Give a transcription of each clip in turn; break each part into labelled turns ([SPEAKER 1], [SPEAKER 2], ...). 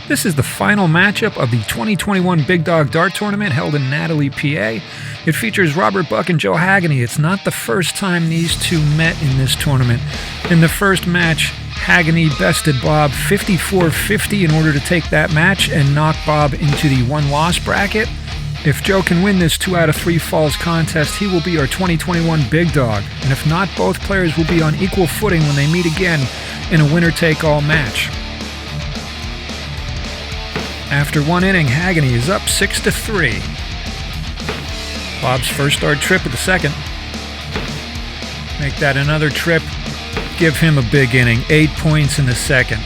[SPEAKER 1] This is the final matchup of the 2021 Big Dog Dart Tournament held in Natalie, PA. It features Robert Buck and Joe Haganey. It's not the first time these two met in this tournament. In the first match, Haganey bested Bob 54-50 in order to take that match and knock Bob into the one-loss bracket. If Joe can win this 2 out of 3 falls contest, he will be our 2021 Big Dog. And if not, both players will be on equal footing when they meet again in a winner-take-all match. After one inning, Haganey is up 6-3. Bob's first dart trip at the second. Make that another trip. Give him a big inning. 8 points in the second.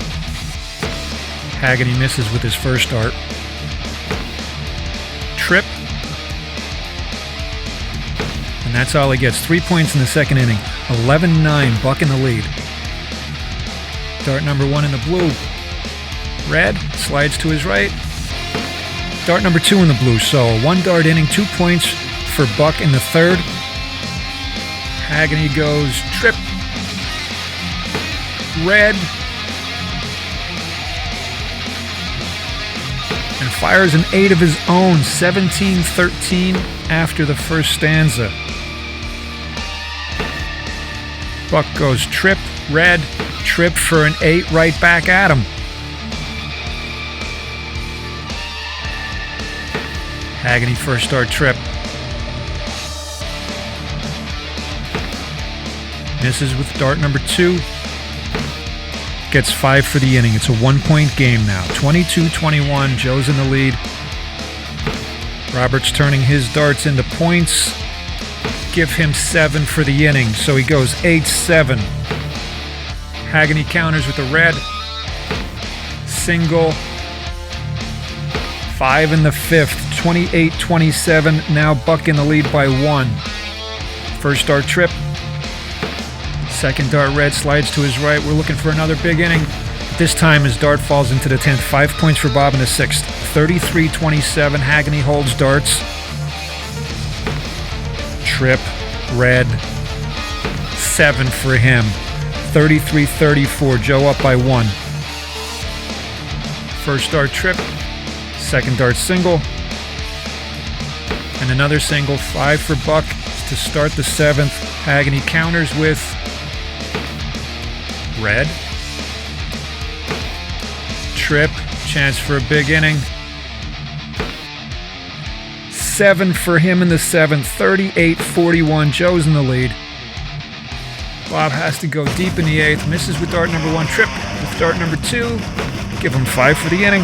[SPEAKER 1] Haganey misses with his first dart. Trip. And that's all he gets. 3 points in the second inning. 11-9, Buck in the lead. Dart number 1 in the blue. Red slides to his right. Dart number 2 in the blue. So a 1 dart inning, 2 points for Buck in the third. Haganey goes trip. Red. And fires an 8 of his own. 17-13 after the first stanza. Buck goes trip. Red. Trip for an 8 right back at him. Haganey first dart trip. Misses with dart number 2. Gets 5 for the inning. It's a 1-point game now. 22-21. Joe's in the lead. Robert's turning his darts into points. Give him 7 for the inning. So he goes 8-7. Haganey counters with a red. Single. 5 in the fifth. 28-27. Now Buck in the lead by 1. First dart trip. Second dart red slides to his right. We're looking for another big inning. This time his dart falls into the 10th. 5 points for Bob in the 6th. 33-27. Haganey holds darts. Trip. Red. 7 for him. 33-34. Joe up by 1. First dart trip. Second dart single. And another single. 5 for Buck to start the 7th. Haganey counters with red. Trip. Chance for a big inning. 7 for him in the 7th. 38-41. Joe's in the lead. Bob has to go deep in the 8th. Misses with dart number 1. Trip with dart number 2. Give him 5 for the inning.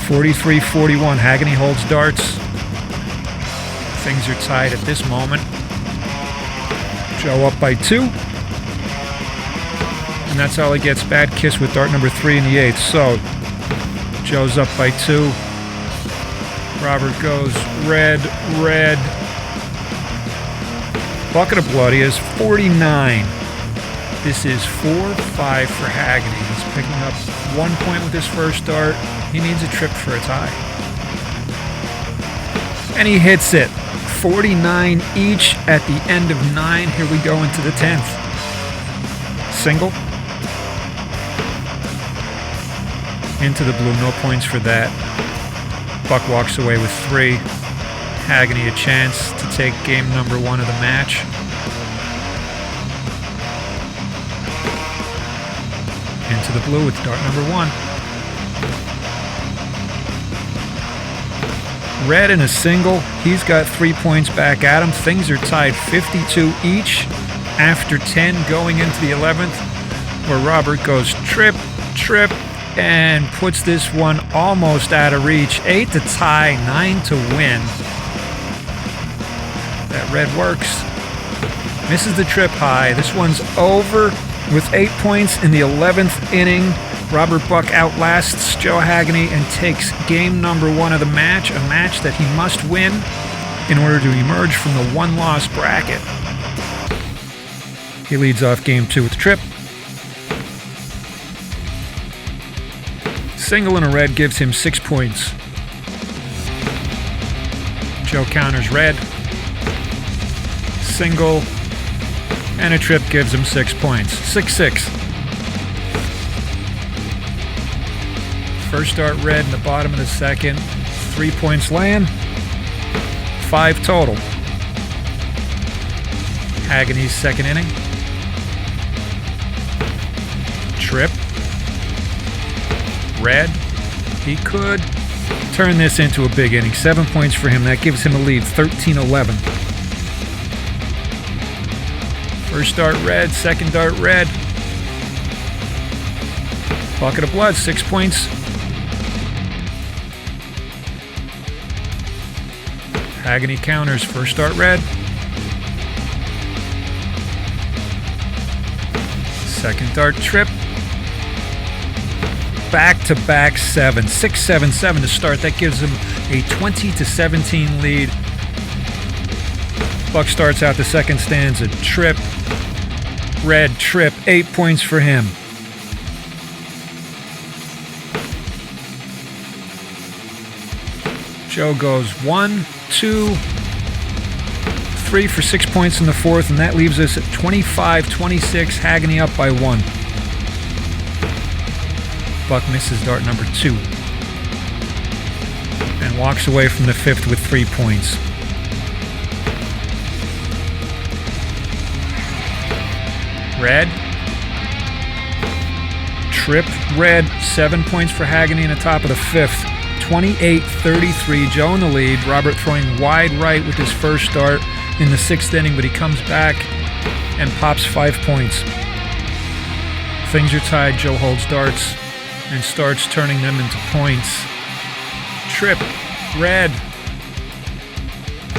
[SPEAKER 1] 43-41. Haganey holds darts. Things are tied at this moment. Joe up by 2. And that's all he gets. Bad kiss with dart number 3 in the 8th. So Joe's up by 2. Robert goes red, red. Bucket of blood. He has 49. This is 4-5 for Haganey. He's picking up 1 point with his first dart. He needs a trip for a tie. And he hits it. 49 each at the end of 9. Here we go into the 10th. Single. Into the blue. No points for that. Buck walks away with 3. Haganey a chance to take game number 1 of the match. Into the blue with dart number 1. Red in a single. He's got 3 points back at him. Things are tied 52 each after 10 going into the 11th, where Robert goes trip, trip, and puts this one almost out of reach. 8 to tie, 9 to win. That red works. Misses the trip high. This one's over with 8 points in the 11th inning. Robert Buck outlasts Joe Haganey and takes game number 1 of the match, a match that he must win in order to emerge from the one-loss bracket. He leads off game 2 with the trip. Single and a red gives him 6 points. Joe counters red. Single and a trip gives him 6 points. 6-6. First start red in the bottom of the second. 3 points land. 5 total. Haganey's second inning. Trip. Red. He could turn this into a big inning. 7 points for him. That gives him a lead, 13-11. First dart red, second dart red. Bucket of blood, 6 points. Haganey counters, first dart red. Second dart trip. Back-to-back 7. 6-7-7 to start. That gives him a 20-17 lead. Buck starts out the second stanza. Trip. Red trip. 8 points for him. Joe goes 1, 2, 3 for 6 points in the fourth, and that leaves us at 25-26. Haganey up by 1. Buck misses dart number 2 and walks away from the fifth with 3 points. Red. Trip red. 7 points for Haganey in the top of the fifth. 28-33. Joe in the lead. Robert throwing wide right with his first start in the sixth inning, but he comes back and pops 5 points. Things are tied. Joe holds darts and starts turning them into points. Trip, red.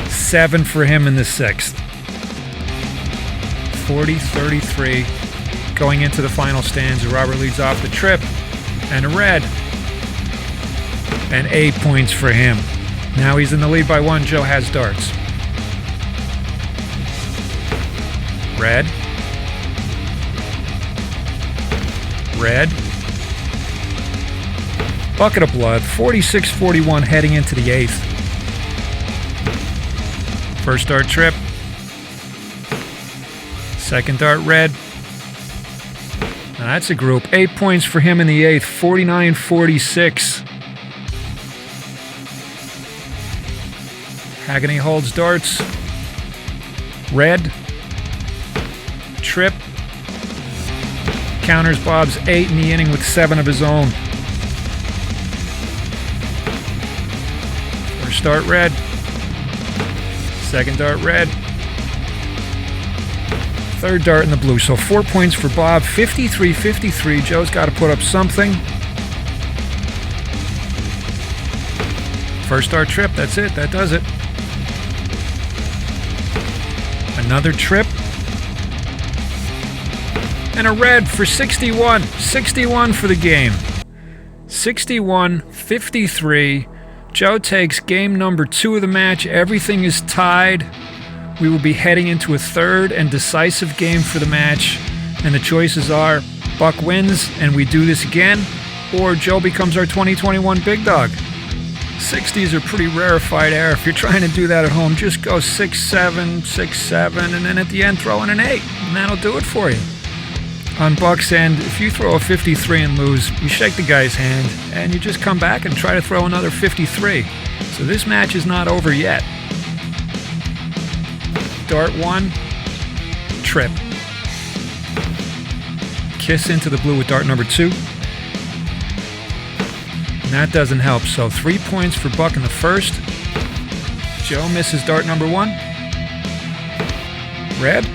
[SPEAKER 1] 7 for him in the sixth. 40-33. Going into the final stanza, Robert leads off the trip and a red. And 8 points for him. Now he's in the lead by 1. Joe has darts. Red. Red. Bucket of blood. 46-41 heading into the eighth. First dart trip. Second dart red. Now that's a group. 8 points for him in the eighth. 49-46. Haganey holds darts. Red. Trip. Counters Bob's 8 in the inning with 7 of his own. First dart red. Second dart red. Third dart in the blue. So 4 points for Bob. 53-53. Joe's got to put up something. First dart trip. That's it. That does it. Another trip. And a red for 61. 61 for the game. 61-53. Joe takes game number 2 of the match. Everything is tied. We will be heading into a third and decisive game for the match. And the choices are Buck wins and we do this again, or Joe becomes our 2021 big dog. 60s are pretty rarefied air. If you're trying to do that at home, just go 6-7, 6-7, and then at the end throw in an 8, and that'll do it for you. On Buck's end, if you throw a 53 and lose, you shake the guy's hand, and you just come back and try to throw another 53. So this match is not over yet. Dart 1, trip. Kiss into the blue with dart number 2. And that doesn't help, so 3 points for Buck in the first. Joe misses dart number 1. Red.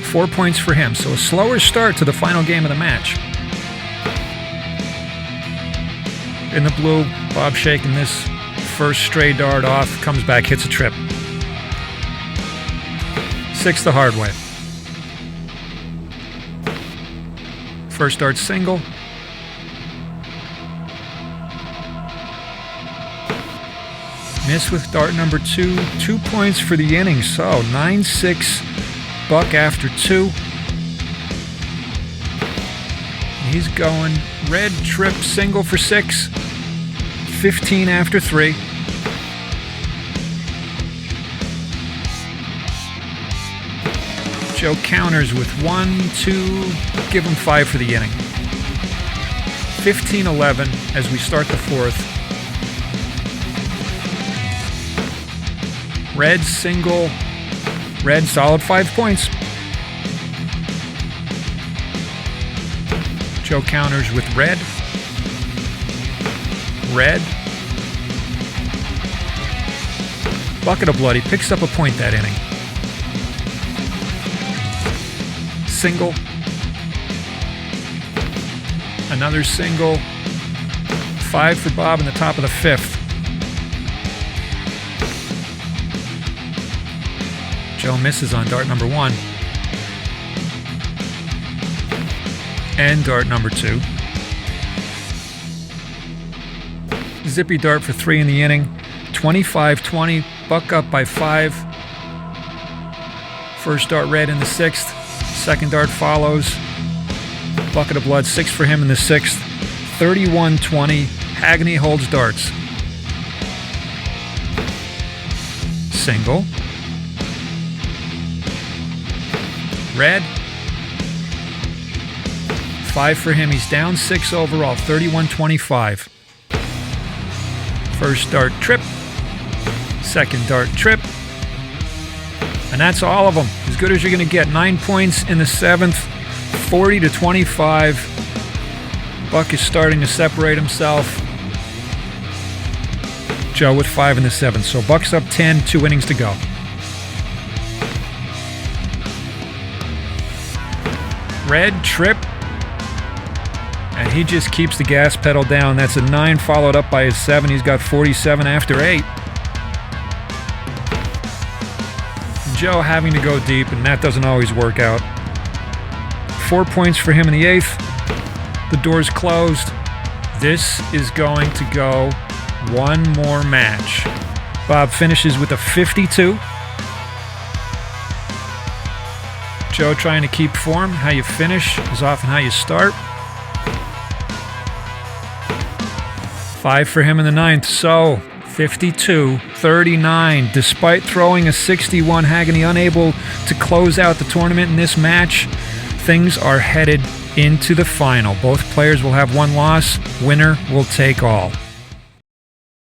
[SPEAKER 1] 4 points for him, so a slower start to the final game of the match. In the blue, Bob shaking this first stray dart off, comes back, hits a trip. 6 the hard way. First dart single. Miss with dart number 2. 2 points for the inning. So 9-6 Buck after 2. He's going red trip single for 6. 15 after 3. Joe counters with 1, 2, give him 5 for the inning. 15-11 as we start the fourth. Red single. Red solid 5 points. Joe counters with red. Red. Bucket of blood. He picks up a point that inning. Single. Another single. 5 for Bob in the top of the 5th. Joe misses on dart number 1. And dart number 2. Zippy dart for 3 in the inning. 25-20. Buck up by 5. First dart red in the 6th. Second dart follows. Bucket of blood, 6 for him in the 6th. 31-20. Haganey holds darts. Single. Red. 5 for him. He's down 6 overall. 31-25. First dart trip. Second dart trip. And that's all of them. As good as you're going to get. 9 points in the 7th. 40-25. Buck is starting to separate himself. Joe with 5 in the 7th. So Buck's up 10. 2 innings to go. Red trip. And he just keeps the gas pedal down. That's a 9 followed up by his 7. He's got 47 after 8. Joe having to go deep, and that doesn't always work out. 4 points for him in the 8th. The door's closed. This is going to go one more match. Bob finishes with a 52. Joe trying to keep form. How you finish is often how you start. 5 for him in the 9th. So 52-39. Despite throwing a 61, Haganey unable to close out the tournament in this match. Things are headed into the final. Both players will have 1 loss. Winner will take all.